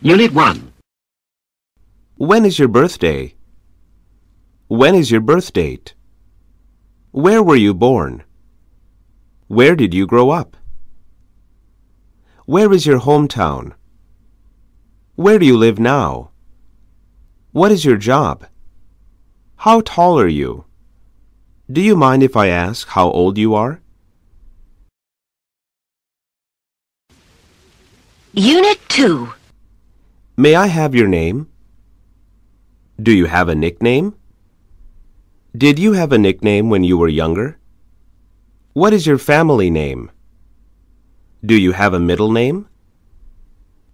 Unit 1. When is your birthday? When is your birth date? Where were you born? Where did you grow up? Where is your hometown? Where do you live now? What is your job? How tall are you? Do you mind if I ask how old you are? Unit 2. May I have your name? Do you have a nickname? Did you have a nickname when you were younger? What is your family name? Do you have a middle name?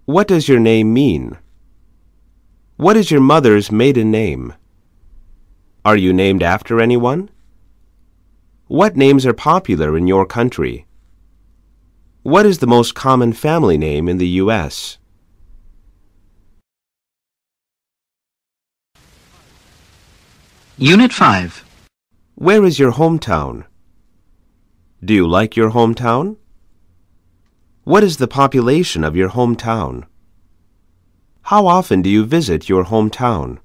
What does your name mean? What is your mother's maiden name? Are you named after anyone? What names are popular in your country? What is the most common family name in the U.S.? Unit 5. Where is your hometown? Do you like your hometown? What is the population of your hometown? How often do you visit your hometown?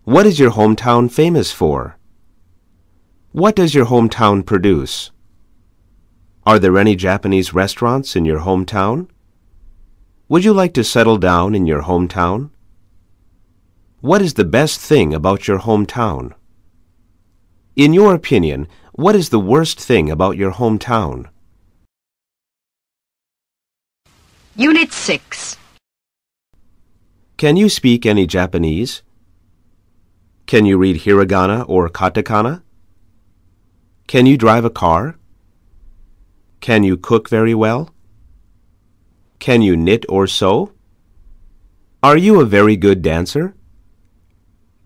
What is your hometown famous for? What does your hometown produce? Are there any Japanese restaurants in your hometown? Would you like to settle down in your hometown? What is the best thing about your hometown? In your opinion, what is the worst thing about your hometown? Unit 6. Can you speak any Japanese? Can you read hiragana or katakana? Can you drive a car? Can you cook very well? Can you knit or sew? Are you a very good dancer?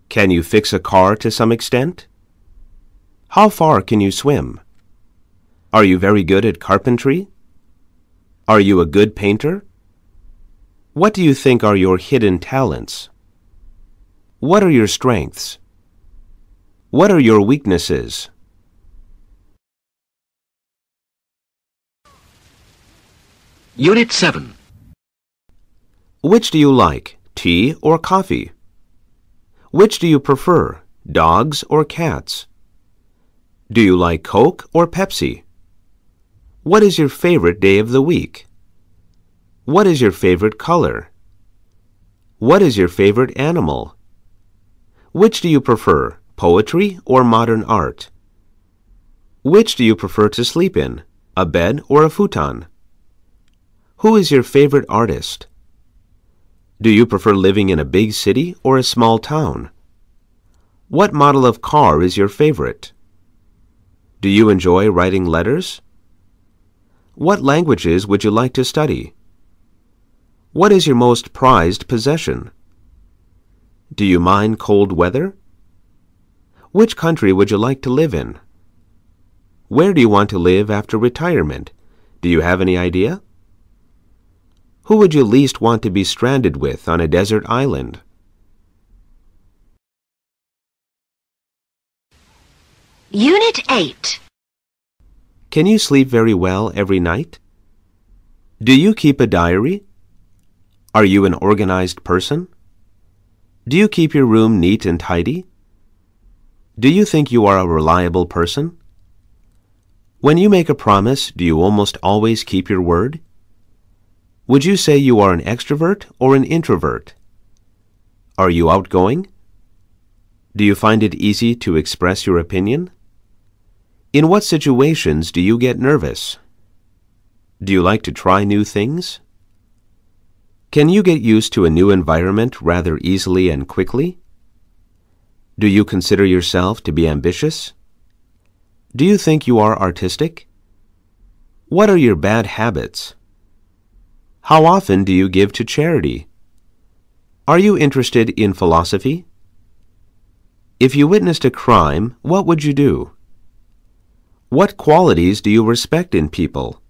Can you fix a car to some extent? How far can you swim? Are you very good at carpentry? Are you a good painter? What do you think are your hidden talents? What are your strengths? What are your weaknesses? Unit 7. Which do you like, tea or coffee? Which do you prefer, dogs or cats? Do you like Coke or Pepsi? What is your favorite day of the week? What is your favorite color? What is your favorite animal? Which do you prefer, poetry or modern art? Which do you prefer to sleep in, a bed or a futon? Who is your favorite artist? Do you prefer living in a big city or a small town? What model of car is your favorite? Do you enjoy writing letters? What languages would you like to study? What is your most prized possession? Do you mind cold weather? Which country would you like to live in? Where do you want to live after retirement? Do you have any idea? Who would you least want to be stranded with on a desert island? Unit 8. Can you sleep very well every night? Do you keep a diary? Are you an organized person? Do you keep your room neat and tidy? Do you think you are a reliable person? When you make a promise, do you almost always keep your word? Would you say you are an extrovert or an introvert? Are you outgoing? Do you find it easy to express your opinion? In what situations do you get nervous? Do you like to try new things? Can you get used to a new environment rather easily and quickly? Do you consider yourself to be ambitious? Do you think you are artistic? What are your bad habits? How often do you give to charity? Are you interested in philosophy? If you witnessed a crime, what would you do? What qualities do you respect in people?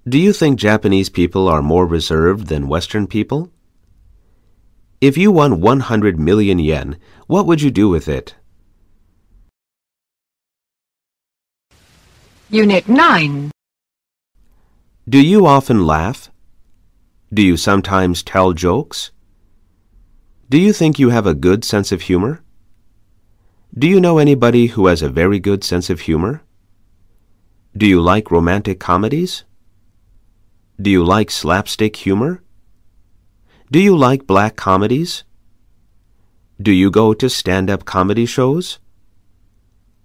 Do you think Japanese people are more reserved than Western people? If you won 100 million yen, what would you do with it? Unit 9. Do you often laugh? Do you sometimes tell jokes? Do you think you have a good sense of humor? Do you know anybody who has a very good sense of humor? Do you like romantic comedies? Do you like slapstick humor? Do you like black comedies? Do you go to stand-up comedy shows?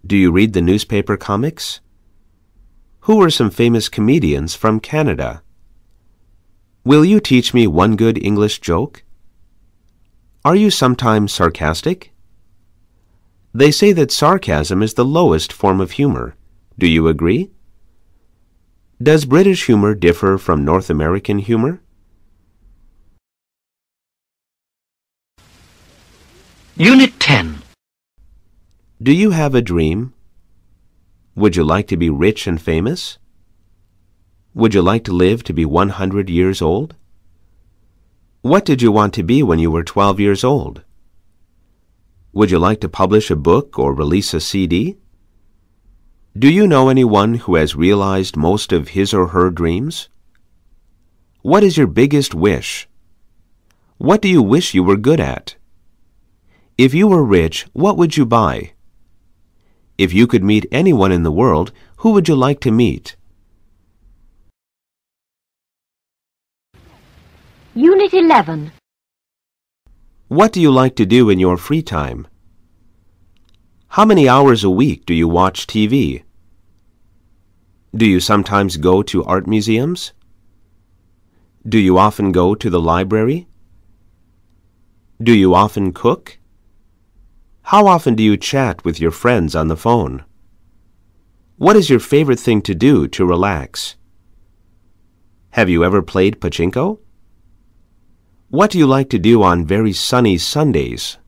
Do you read the newspaper comics? Who are some famous comedians from Canada? Will you teach me one good English joke? Are you sometimes sarcastic? They say that sarcasm is the lowest form of humor. Do you agree? Does British humor differ from North American humor? Unit 10. Do you have a dream? Would you like to be rich and famous? Would you like to live to be 100 years old? What did you want to be when you were 12 years old? Would you like to publish a book or release a CD? Do you know anyone who has realized most of his or her dreams? What is your biggest wish? What do you wish you were good at? If you were rich, what would you buy? If you could meet anyone in the world, who would you like to meet? Unit 11. What do you like to do in your free time? How many hours a week do you watch TV? Do you sometimes go to art museums? Do you often go to the library? Do you often cook? How often do you chat with your friends on the phone? What is your favorite thing to do to relax? Have you ever played pachinko? What do you like to do on very sunny Sundays?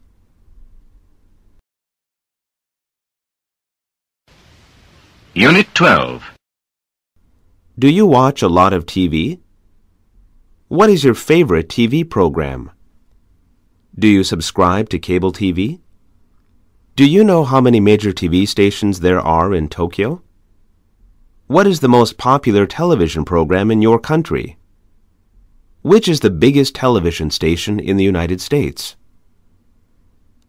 Unit 12. Do you watch a lot of TV? What is your favorite TV program? Do you subscribe to cable TV? Do you know how many major TV stations there are in Tokyo? What is the most popular television program in your country? Which is the biggest television station in the United States?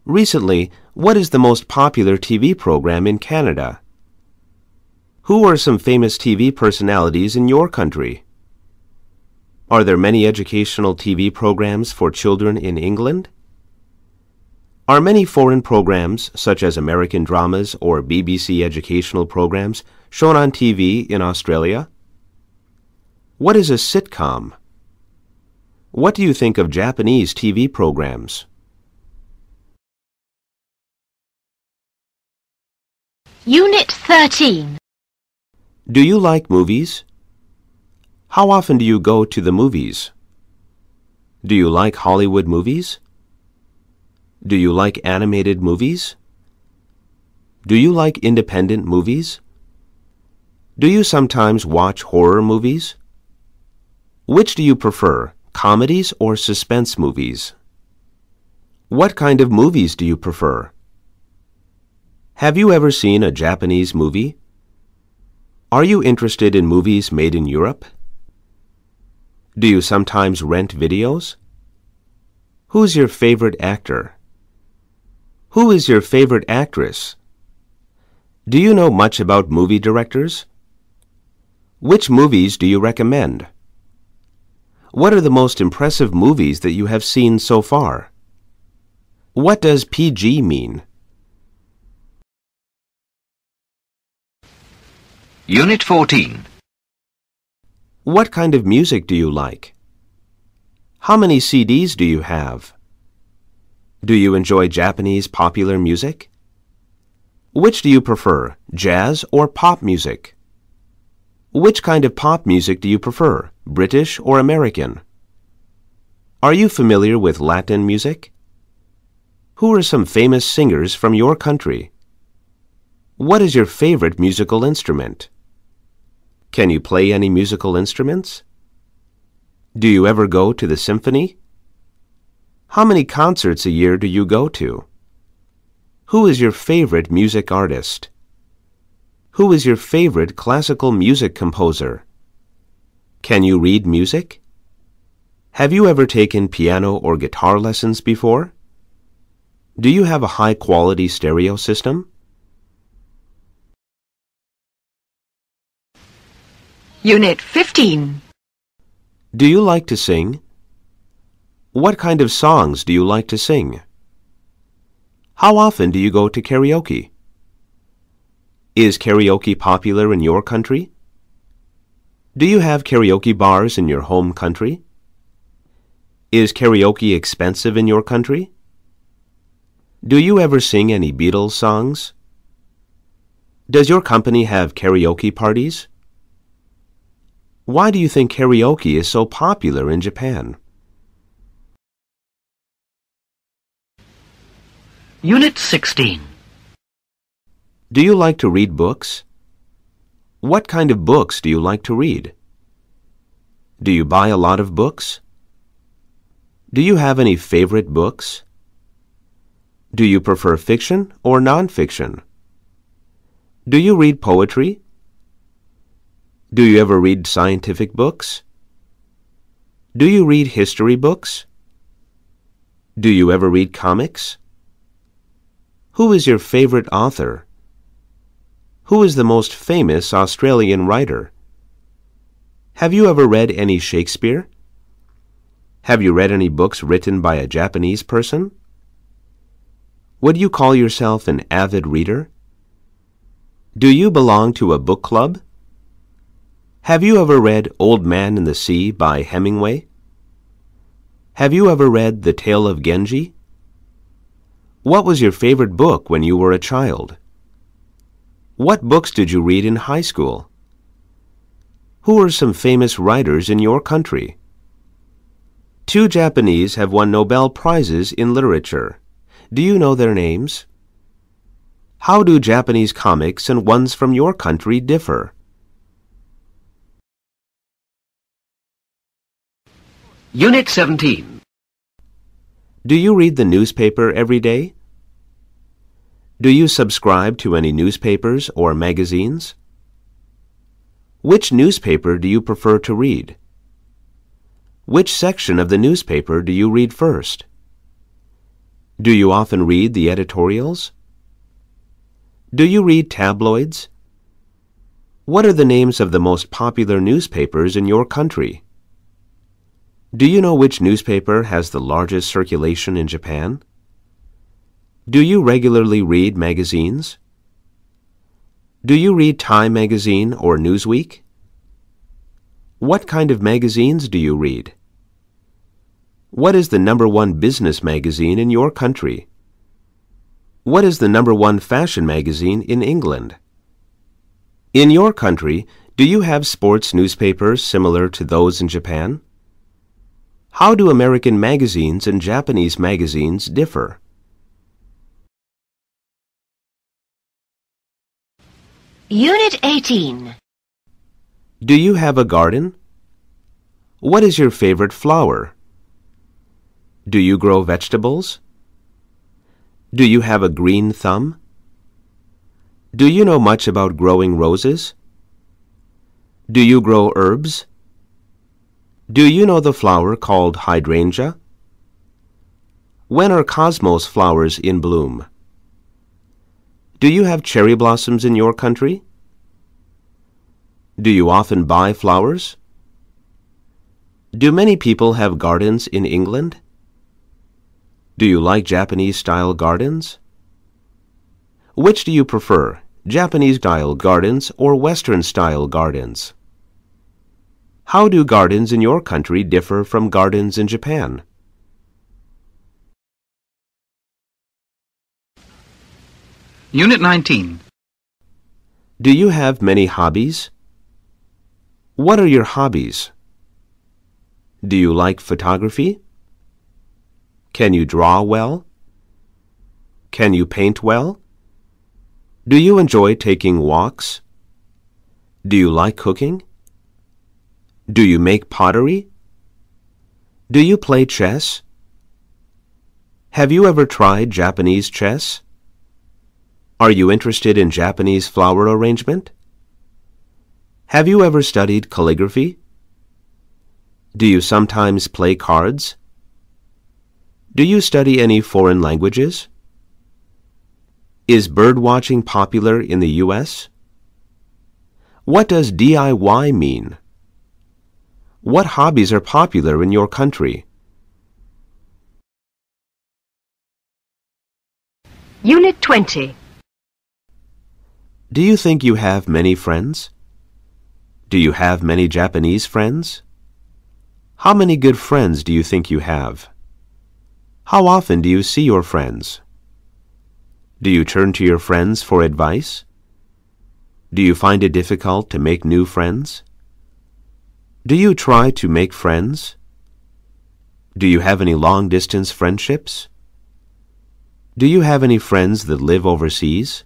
Recently, what is the most popular TV program in Canada? Who are some famous TV personalities in your country? Are there many educational TV programs for children in England? Are many foreign programs, such as American dramas or BBC educational programs, shown on TV in Australia? What is a sitcom? What do you think of Japanese TV programs? Unit 13. Do you like movies? How often do you go to the movies? Do you like Hollywood movies? Do you like animated movies? Do you like independent movies? Do you sometimes watch horror movies? Which do you prefer, comedies or suspense movies? What kind of movies do you prefer? Have you ever seen a Japanese movie? Are you interested in movies made in Europe? Do you sometimes rent videos? Who's your favorite actor? Who is your favorite actress? Do you know much about movie directors? Which movies do you recommend? What are the most impressive movies that you have seen so far? What does PG mean? Unit 14. What kind of music do you like? How many CDs do you have? Do you enjoy Japanese popular music? Which do you prefer, jazz or pop music? Which kind of pop music do you prefer, British or American? Are you familiar with Latin music? Who are some famous singers from your country? What is your favorite musical instrument? Can you play any musical instruments? Do you ever go to the symphony? How many concerts a year do you go to? Who is your favorite music artist? Who is your favorite classical music composer? Can you read music? Have you ever taken piano or guitar lessons before? Do you have a high-quality stereo system? Unit 15. Do you like to sing? What kind of songs do you like to sing? How often do you go to karaoke? Is karaoke popular in your country? Do you have karaoke bars in your home country? Is karaoke expensive in your country? Do you ever sing any Beatles songs? Does your company have karaoke parties? Why do you think karaoke is so popular in Japan? Unit 16. Do you like to read books? What kind of books do you like to read? Do you buy a lot of books? Do you have any favorite books? Do you prefer fiction or nonfiction? Do you read poetry? Do you ever read scientific books? Do you read history books? Do you ever read comics? Who is your favorite author? Who is the most famous Australian writer? Have you ever read any Shakespeare? Have you read any books written by a Japanese person? Would you call yourself an avid reader? Do you belong to a book club? Have you ever read Old Man in the Sea by Hemingway? Have you ever read The Tale of Genji? What was your favorite book when you were a child? What books did you read in high school? Who are some famous writers in your country? 2 Japanese have won Nobel Prizes in literature. Do you know their names? How do Japanese comics and ones from your country differ? Unit 17. Do you read the newspaper every day? Do you subscribe to any newspapers or magazines? Which newspaper do you prefer to read? Which section of the newspaper do you read first? Do you often read the editorials? Do you read tabloids? What are the names of the most popular newspapers in your country? Do you know which newspaper has the largest circulation in Japan? Do you regularly read magazines? Do you read Time magazine or Newsweek? What kind of magazines do you read? What is the #1 business magazine in your country? What is the #1 fashion magazine in England? In your country, do you have sports newspapers similar to those in Japan? How do American magazines and Japanese magazines differ? Unit 18. Do you have a garden? What is your favorite flower? Do you grow vegetables? Do you have a green thumb? Do you know much about growing roses? Do you grow herbs? Do you know the flower called hydrangea? When are cosmos flowers in bloom? Do you have cherry blossoms in your country? Do you often buy flowers? Do many people have gardens in England? Do you like Japanese-style gardens? Which do you prefer, Japanese-style gardens or Western-style gardens? How do gardens in your country differ from gardens in Japan? Unit 19. Do you have many hobbies? What are your hobbies? Do you like photography? Can you draw well? Can you paint well? Do you enjoy taking walks? Do you like cooking? Do you make pottery? Do you play chess? Have you ever tried Japanese chess? Are you interested in Japanese flower arrangement? Have you ever studied calligraphy? Do you sometimes play cards? Do you study any foreign languages? Is bird watching popular in the U.S.? What does DIY mean? What hobbies are popular in your country? Unit 20. Do you think you have many friends? Do you have many Japanese friends? How many good friends do you think you have? How often do you see your friends? Do you turn to your friends for advice? Do you find it difficult to make new friends? Do you try to make friends? Do you have any long-distance friendships? Do you have any friends that live overseas?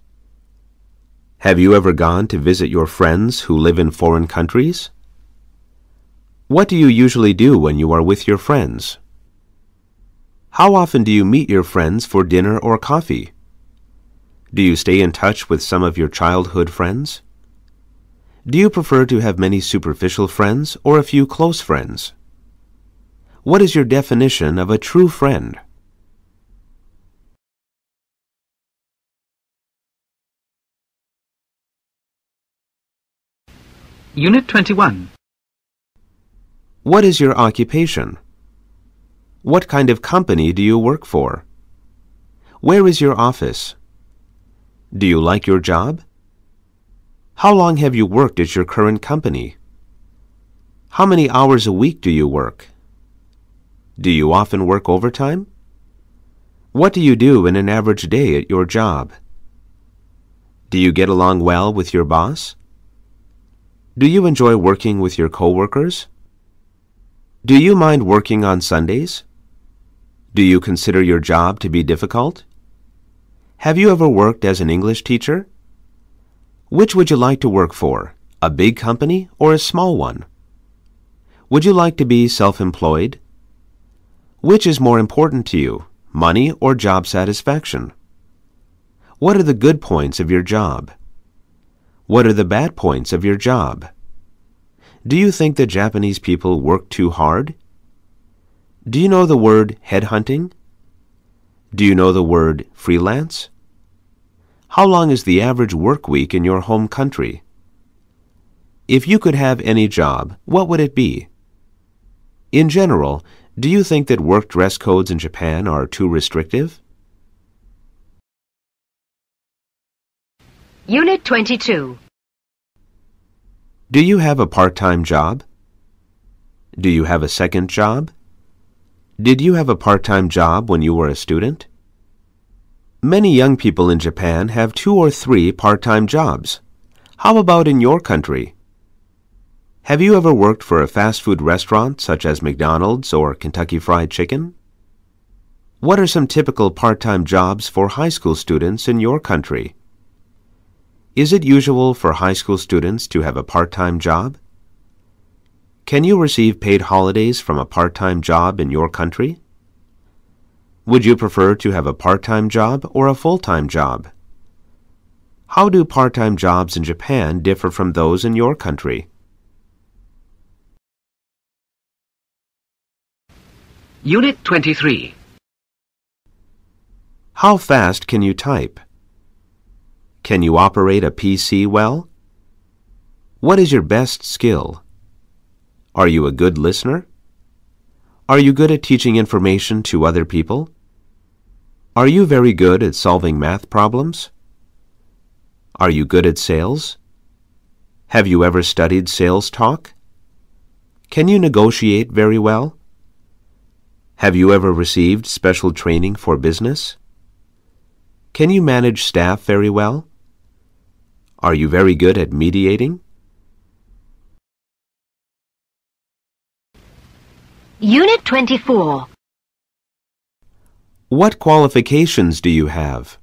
Have you ever gone to visit your friends who live in foreign countries? What do you usually do when you are with your friends? How often do you meet your friends for dinner or coffee? Do you stay in touch with some of your childhood friends? Do you prefer to have many superficial friends or a few close friends? What is your definition of a true friend? Unit 21. What is your occupation? What kind of company do you work for? Where is your office? Do you like your job? How long have you worked at your current company? How many hours a week do you work? Do you often work overtime? What do you do in an average day at your job? Do you get along well with your boss? Do you enjoy working with your coworkers? Do you mind working on Sundays? Do you consider your job to be difficult? Have you ever worked as an English teacher? Which would you like to work for, a big company or a small one? Would you like to be self-employed? Which is more important to you, money or job satisfaction? What are the good points of your job? What are the bad points of your job? Do you think that Japanese people work too hard? Do you know the word headhunting? Do you know the word freelance? How long is the average work week in your home country? If you could have any job, what would it be? In general, do you think that work dress codes in Japan are too restrictive? Unit 22. Do you have a part-time job? Do you have a second job? Did you have a part-time job when you were a student? Many young people in Japan have 2 or 3 part-time jobs. How about in your country? Have you ever worked for a fast food restaurant such as McDonald's or Kentucky Fried Chicken? What are some typical part-time jobs for high school students in your country? Is it usual for high school students to have a part-time job? Can you receive paid holidays from a part-time job in your country? Would you prefer to have a part-time job or a full-time job? How do part-time jobs in Japan differ from those in your country? Unit 23. How fast can you type? Can you operate a PC well? What is your best skill? Are you a good listener? Are you good at teaching information to other people? Are you very good at solving math problems? Are you good at sales? Have you ever studied sales talk? Can you negotiate very well? Have you ever received special training for business? Can you manage staff very well? Are you very good at mediating? Unit 24. What qualifications do you have?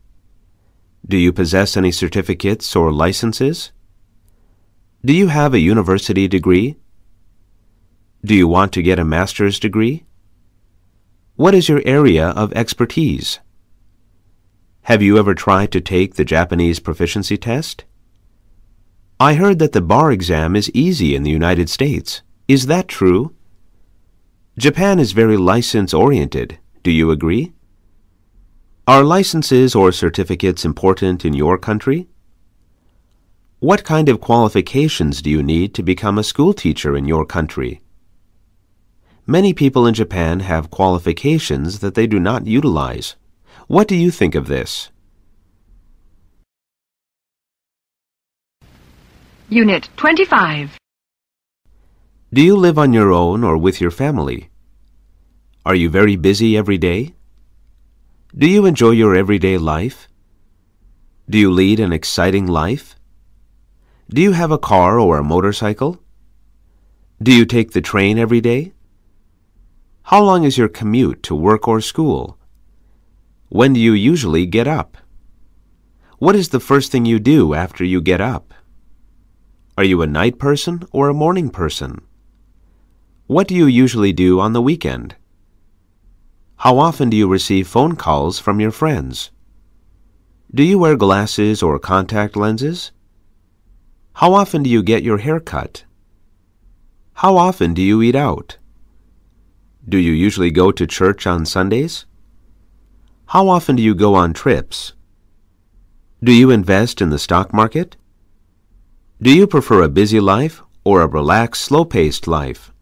Do you possess any certificates or licenses? Do you have a university degree? Do you want to get a master's degree? What is your area of expertise? Have you ever tried to take the Japanese proficiency test? I heard that the bar exam is easy in the United States. Is that true? Japan is very license-oriented. Do you agree? Are licenses or certificates important in your country? What kind of qualifications do you need to become a school teacher in your country? Many people in Japan have qualifications that they do not utilize. What do you think of this? Unit 25. Do you live on your own or with your family? Are you very busy every day? Do you enjoy your everyday life? Do you lead an exciting life? Do you have a car or a motorcycle? Do you take the train every day? How long is your commute to work or school? When do you usually get up? What is the first thing you do after you get up? Are you a night person or a morning person? What do you usually do on the weekend? How often do you receive phone calls from your friends? Do you wear glasses or contact lenses? How often do you get your hair cut? How often do you eat out? Do you usually go to church on Sundays? How often do you go on trips? Do you invest in the stock market? Do you prefer a busy life or a relaxed, slow-paced life?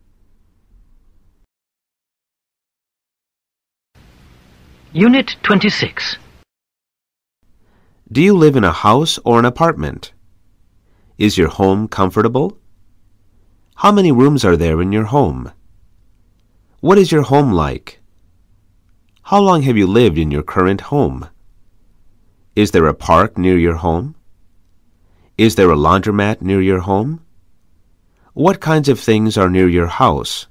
Unit 26. Do you live in a house or an apartment? Is your home comfortable? How many rooms are there in your home? What is your home like? How long have you lived in your current home? Is there a park near your home? Is there a laundromat near your home? What kinds of things are near your house?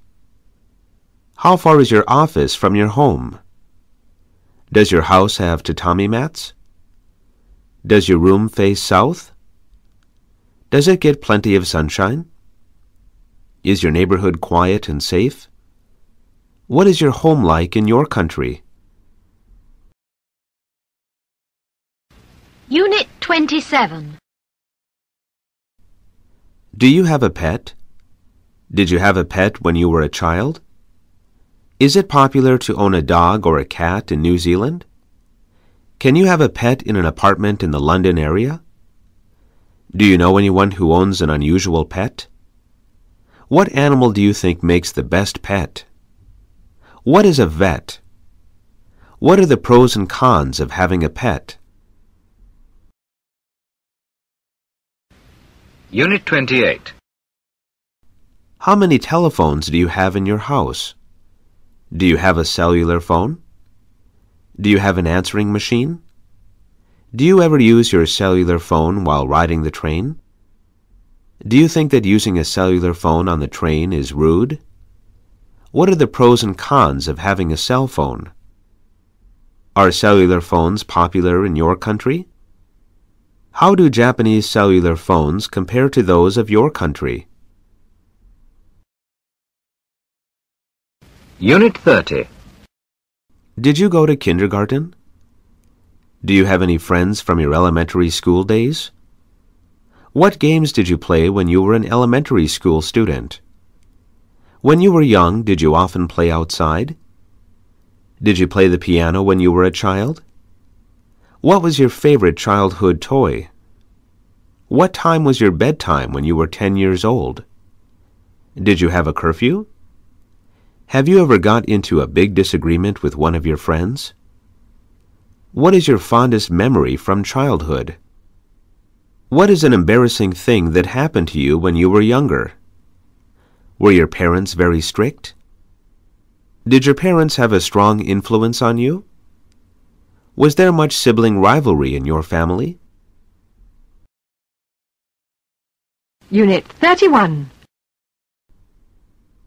How far is your office from your home? Does your house have tatami mats? Does your room face south? Does it get plenty of sunshine? Is your neighborhood quiet and safe? What is your home like in your country? Unit 27. Do you have a pet? Did you have a pet when you were a child? Is it popular to own a dog or a cat in New Zealand? Can you have a pet in an apartment in the London area? Do you know anyone who owns an unusual pet? What animal do you think makes the best pet? What is a vet? What are the pros and cons of having a pet? Unit 28. How many telephones do you have in your house? Do you have a cellular phone? Do you have an answering machine? Do you ever use your cellular phone while riding the train? Do you think that using a cellular phone on the train is rude? What are the pros and cons of having a cell phone? Are cellular phones popular in your country? How do Japanese cellular phones compare to those of your country? Unit 30. Did you go to kindergarten? Do you have any friends from your elementary school days? What games did you play when you were an elementary school student? When you were young, did you often play outside? Did you play the piano when you were a child? What was your favorite childhood toy? What time was your bedtime when you were 10 years old? Did you have a curfew? Have you ever got into a big disagreement with one of your friends? What is your fondest memory from childhood? What is an embarrassing thing that happened to you when you were younger? Were your parents very strict? Did your parents have a strong influence on you? Was there much sibling rivalry in your family? Unit 31.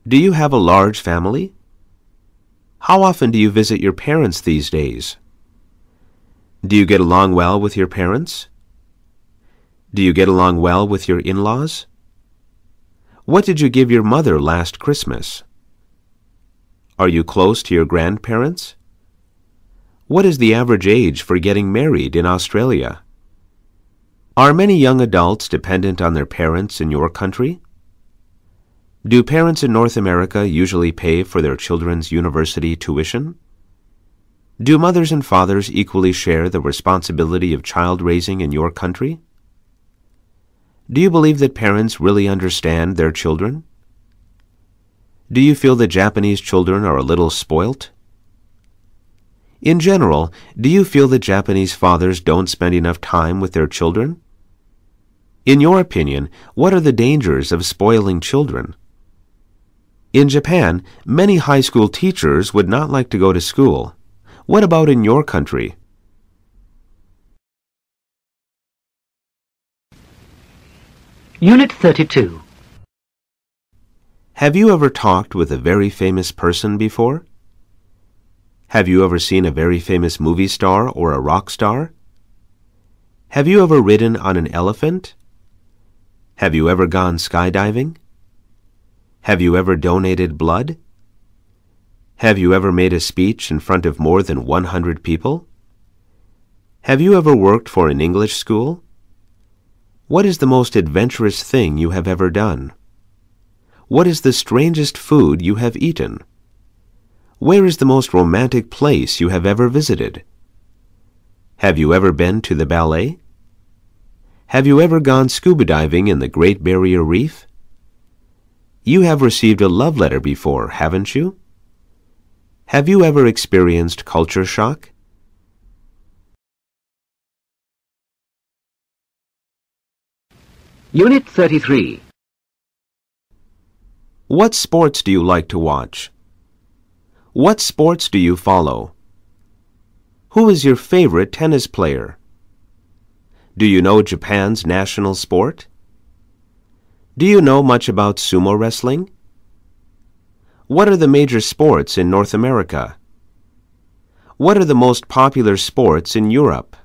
Do you have a large family? How often do you visit your parents these days? Do you get along well with your parents? Do you get along well with your in-laws? What did you give your mother last Christmas? Are you close to your grandparents? What is the average age for getting married in Australia? Are many young adults dependent on their parents in your country? Do parents in North America usually pay for their children's university tuition? Do mothers and fathers equally share the responsibility of child raising in your country? Do you believe that parents really understand their children? Do you feel that Japanese children are a little spoilt? In general, do you feel that Japanese fathers don't spend enough time with their children? In your opinion, what are the dangers of spoiling children? In Japan, many high school teachers would not like to go to school. What about in your country? Unit 32. Have you ever talked with a very famous person before? Have you ever seen a very famous movie star or a rock star? Have you ever ridden on an elephant? Have you ever gone skydiving? Have you ever donated blood? Have you ever made a speech in front of more than 100 people? Have you ever worked for an English school? What is the most adventurous thing you have ever done? What is the strangest food you have eaten? Where is the most romantic place you have ever visited? Have you ever been to the ballet? Have you ever gone scuba diving in the Great Barrier Reef? You have received a love letter before, haven't you? Have you ever experienced culture shock? Unit 33. What sports do you like to watch? What sports do you follow? Who is your favorite tennis player? Do you know Japan's national sport? Do you know much about sumo wrestling? What are the major sports in North America? What are the most popular sports in Europe?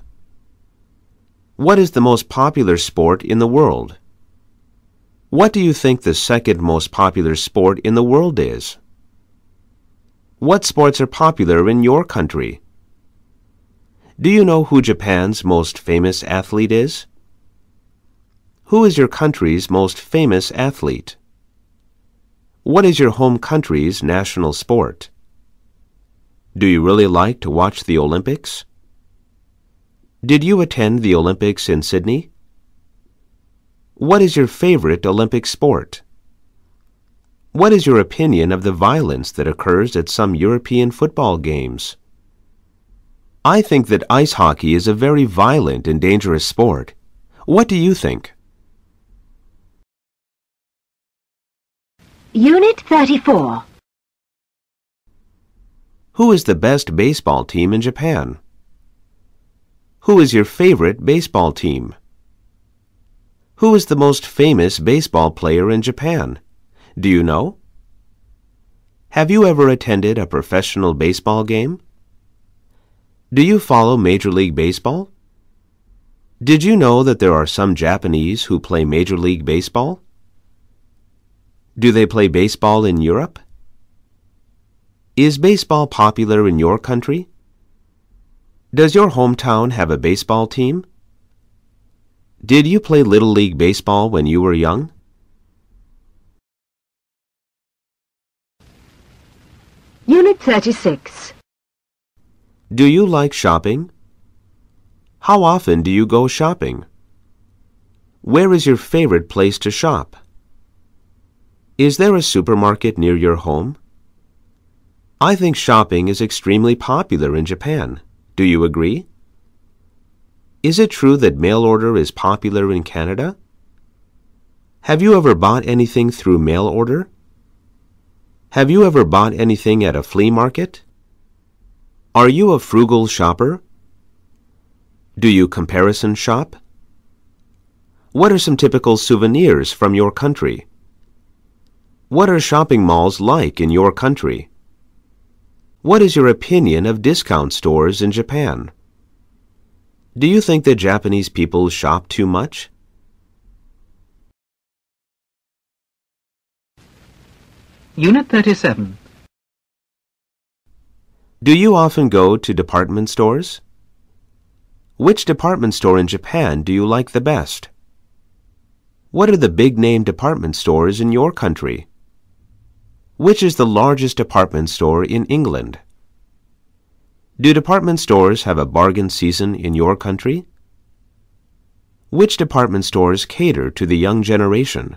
What is the most popular sport in the world? What do you think the second most popular sport in the world is? What sports are popular in your country? Do you know who Japan's most famous athlete is? Who is your country's most famous athlete? What is your home country's national sport? Do you really like to watch the Olympics? Did you attend the Olympics in Sydney? What is your favorite Olympic sport? What is your opinion of the violence that occurs at some European football games? I think that ice hockey is a very violent and dangerous sport. What do you think? Unit 34. Who is the best baseball team in Japan? Who is your favorite baseball team? Who is the most famous baseball player in Japan? Do you know? Have you ever attended a professional baseball game? Do you follow Major League Baseball? Did you know that there are some Japanese who play Major League Baseball? Do they play baseball in Europe? Is baseball popular in your country? Does your hometown have a baseball team? Did you play Little League Baseball when you were young? Unit 36. Do you like shopping? How often do you go shopping? Where is your favorite place to shop? Is there a supermarket near your home? I think shopping is extremely popular in Japan. Do you agree? Is it true that mail order is popular in Canada? Have you ever bought anything through mail order? Have you ever bought anything at a flea market? Are you a frugal shopper? Do you comparison shop? What are some typical souvenirs from your country? What are shopping malls like in your country? What is your opinion of discount stores in Japan? Do you think that Japanese people shop too much? Unit 37. Do you often go to department stores? Which department store in Japan do you like the best? What are the big-name department stores in your country? Which is the largest department store in England? Do department stores have a bargain season in your country? Which department stores cater to the young generation?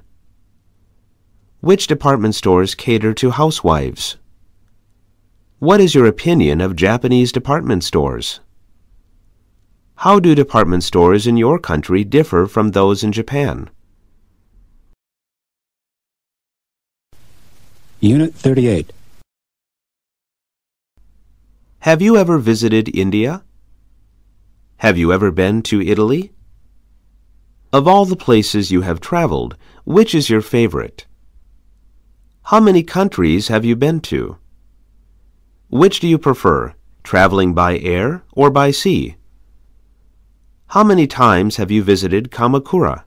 Which department stores cater to housewives? What is your opinion of Japanese department stores? How do department stores in your country differ from those in Japan? Unit 38. Have you ever visited India? Have you ever been to Italy? Of all the places you have traveled, which is your favorite? How many countries have you been to? Which do you prefer, traveling by air or by sea? How many times have you visited Kamakura?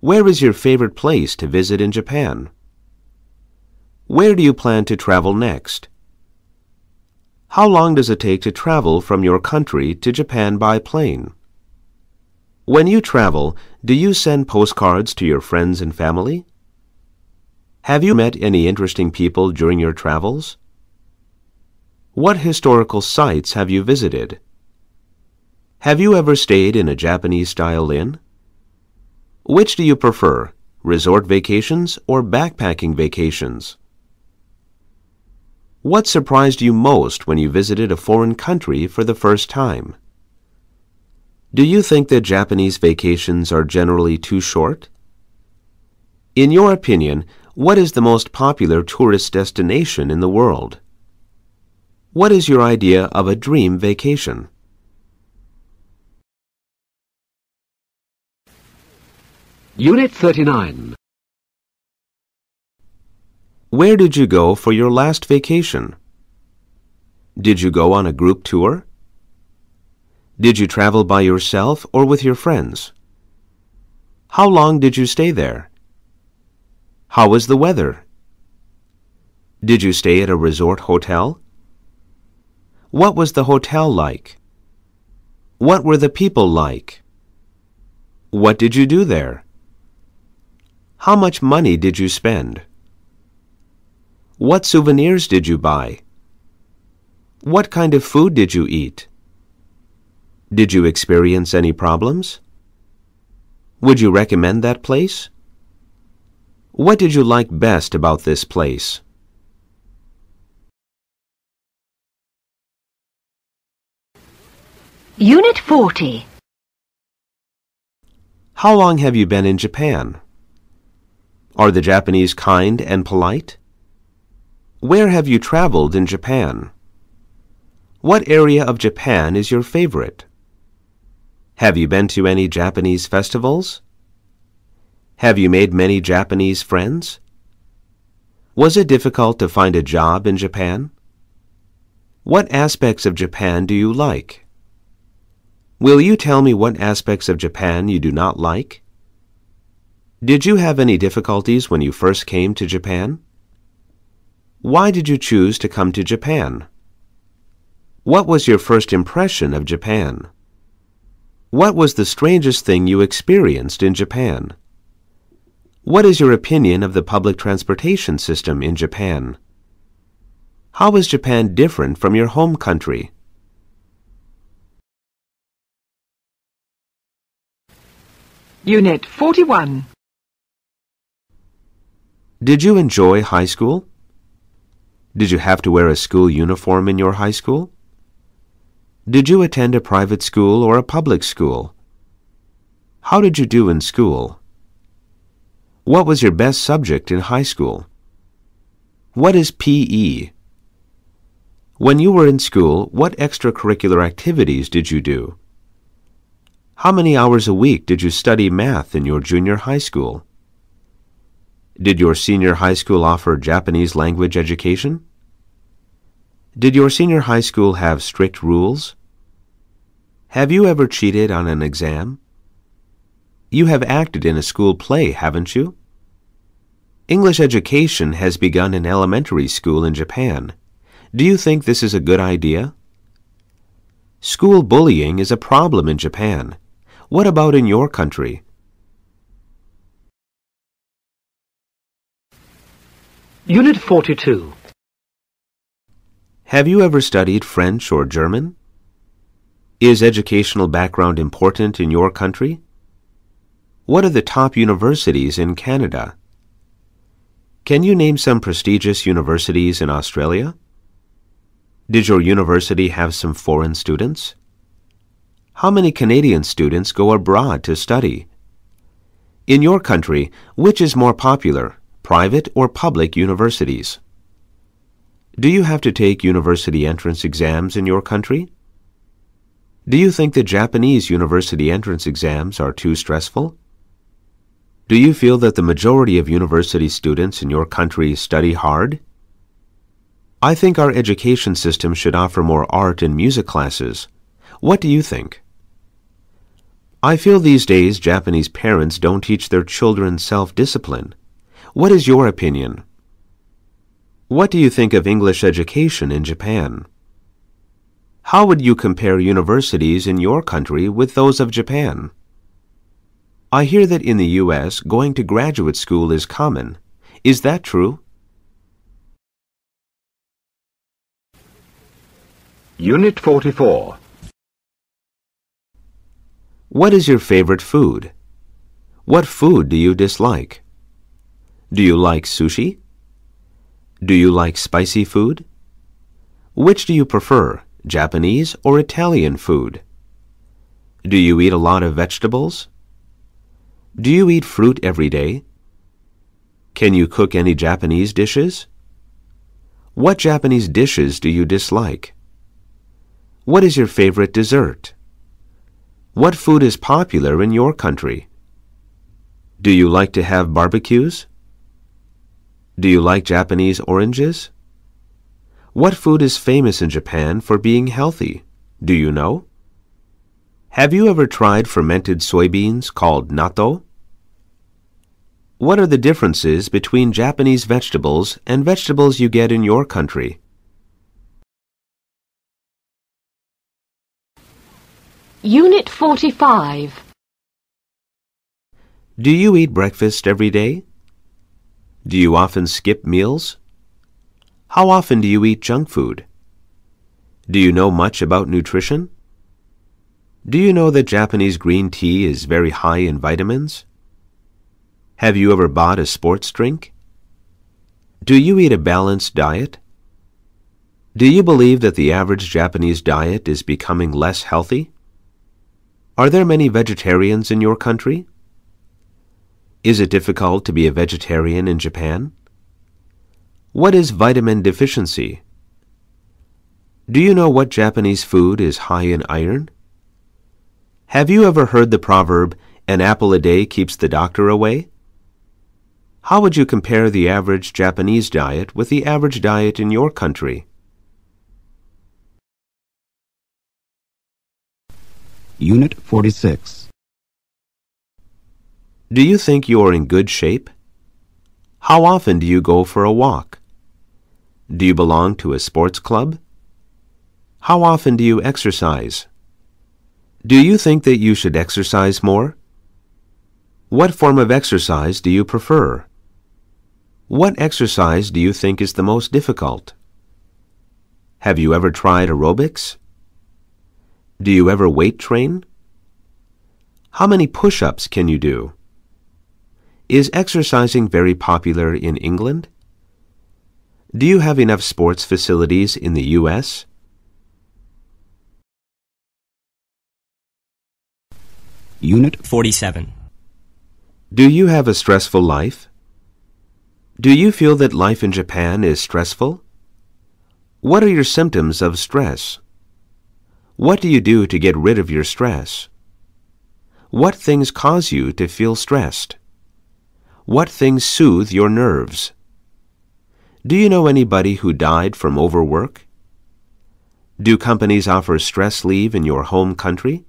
Where is your favorite place to visit in Japan? Where do you plan to travel next? How long does it take to travel from your country to Japan by plane? When you travel, do you send postcards to your friends and family? Have you met any interesting people during your travels? What historical sites have you visited? Have you ever stayed in a Japanese-style inn? Which do you prefer, resort vacations or backpacking vacations? What surprised you most when you visited a foreign country for the first time? Do you think that Japanese vacations are generally too short? In your opinion, what is the most popular tourist destination in the world? What is your idea of a dream vacation? Unit 39. Where did you go for your last vacation? Did you go on a group tour? Did you travel by yourself or with your friends? How long did you stay there? How was the weather? Did you stay at a resort hotel? What was the hotel like? What were the people like? What did you do there? How much money did you spend? What souvenirs did you buy? What kind of food did you eat? Did you experience any problems? Would you recommend that place? What did you like best about this place? Unit 40. How long have you been in Japan? Are the Japanese kind and polite? Where have you traveled in Japan? What area of Japan is your favorite? Have you been to any Japanese festivals? Have you made many Japanese friends? Was it difficult to find a job in Japan? What aspects of Japan do you like? Will you tell me what aspects of Japan you do not like? Did you have any difficulties when you first came to Japan? Why did you choose to come to Japan? What was your first impression of Japan? What was the strangest thing you experienced in Japan? What is your opinion of the public transportation system in Japan? How is Japan different from your home country? Unit 41. Did you enjoy high school? Did you have to wear a school uniform in your high school? Did you attend a private school or a public school? How did you do in school? What was your best subject in high school? What is PE? When you were in school, what extracurricular activities did you do? How many hours a week did you study math in your junior high school? Did your senior high school offer Japanese language education? Did your senior high school have strict rules? Have you ever cheated on an exam? You have acted in a school play, haven't you? English education has begun in elementary school in Japan. Do you think this is a good idea? School bullying is a problem in Japan. What about in your country? Unit 42. Have you ever studied French or German? Is educational background important in your country? What are the top universities in Canada? Can you name some prestigious universities in Australia? Did your university have some foreign students? How many Canadian students go abroad to study? In your country, which is more popular, private or public universities? Do you have to take university entrance exams in your country? Do you think the Japanese university entrance exams are too stressful? Do you feel that the majority of university students in your country study hard? I think our education system should offer more art and music classes. What do you think? I feel these days Japanese parents don't teach their children self-discipline. What is your opinion? What do you think of English education in Japan? How would you compare universities in your country with those of Japan? I hear that in the U.S., going to graduate school is common. Is that true? Unit 44. What is your favorite food? What food do you dislike? Do you like sushi? Do you like spicy food? Which do you prefer, Japanese or Italian food? Do you eat a lot of vegetables? Do you eat fruit every day? Can you cook any Japanese dishes? What Japanese dishes do you dislike? What is your favorite dessert? What food is popular in your country? Do you like to have barbecues? Do you like Japanese oranges? What food is famous in Japan for being healthy? Do you know? Have you ever tried fermented soybeans called natto? What are the differences between Japanese vegetables and vegetables you get in your country? Unit 45. Do you eat breakfast every day? Do you often skip meals? How often do you eat junk food? Do you know much about nutrition? Do you know that Japanese green tea is very high in vitamins? Have you ever bought a sports drink? Do you eat a balanced diet? Do you believe that the average Japanese diet is becoming less healthy? Are there many vegetarians in your country? Is it difficult to be a vegetarian in Japan? What is vitamin deficiency? Do you know what Japanese food is high in iron? Have you ever heard the proverb, "An apple a day keeps the doctor away"? How would you compare the average Japanese diet with the average diet in your country? Unit 46. Do you think you are in good shape? How often do you go for a walk? Do you belong to a sports club? How often do you exercise? Do you think that you should exercise more? What form of exercise do you prefer? What exercise do you think is the most difficult? Have you ever tried aerobics? Do you ever weight train? How many push-ups can you do? Is exercising very popular in England? Do you have enough sports facilities in the U.S.? Unit 47. Do you have a stressful life? Do you feel that life in Japan is stressful? What are your symptoms of stress? What do you do to get rid of your stress? What things cause you to feel stressed? What things soothe your nerves? Do you know anybody who died from overwork? Do companies offer stress leave in your home country?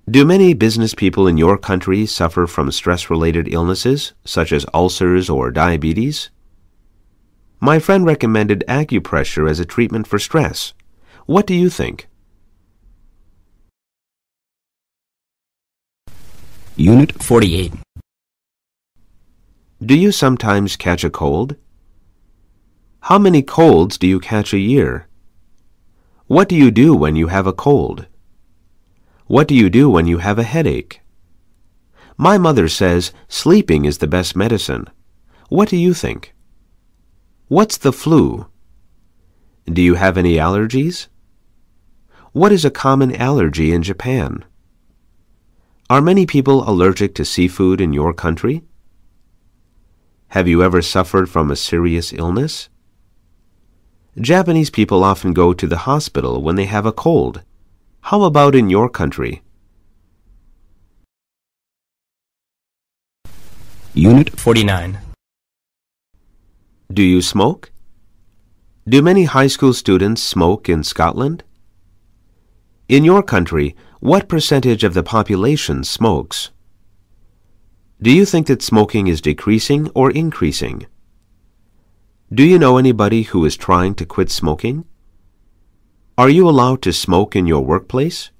Do many business people in your country suffer from stress-related illnesses, such as ulcers or diabetes? My friend recommended acupressure as a treatment for stress. What do you think? Unit 48. Do you sometimes catch a cold? How many colds do you catch a year? What do you do when you have a cold? What do you do when you have a headache? My mother says sleeping is the best medicine. What do you think? What's the flu? Do you have any allergies? What is a common allergy in Japan? Are many people allergic to seafood in your country? Have you ever suffered from a serious illness? Japanese people often go to the hospital when they have a cold. How about in your country? Unit 49. Do you smoke? Do many high school students smoke in Scotland? In your country, what percentage of the population smokes? Do you think that smoking is decreasing or increasing? Do you know anybody who is trying to quit smoking? Are you allowed to smoke in your workplace?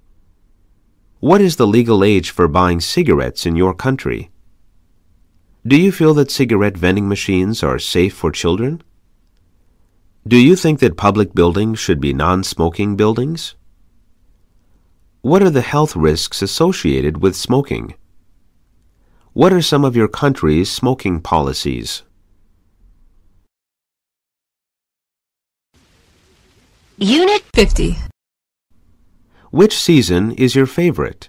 What is the legal age for buying cigarettes in your country? Do you feel that cigarette vending machines are safe for children? Do you think that public buildings should be non-smoking buildings? What are the health risks associated with smoking? What are some of your country's smoking policies? Unit 50. Which season is your favorite?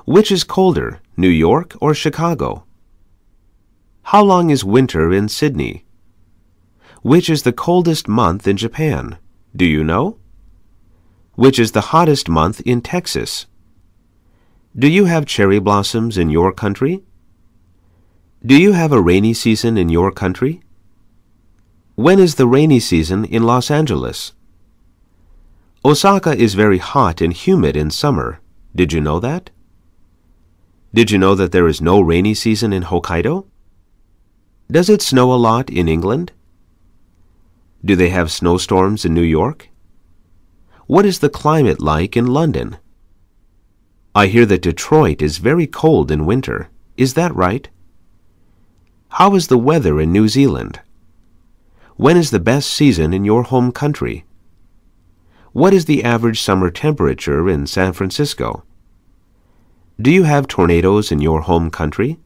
Which is colder, New York or Chicago? How long is winter in Sydney? Which is the coldest month in Japan? Do you know? Which is the hottest month in Texas? Do you have cherry blossoms in your country? Do you have a rainy season in your country? When is the rainy season in Los Angeles? Osaka is very hot and humid in summer. Did you know that? Did you know that there is no rainy season in Hokkaido? Does it snow a lot in England? Do they have snowstorms in New York? What is the climate like in London? I hear that Detroit is very cold in winter. Is that right? How is the weather in New Zealand? When is the best season in your home country? What is the average summer temperature in San Francisco? Do you have tornadoes in your home country?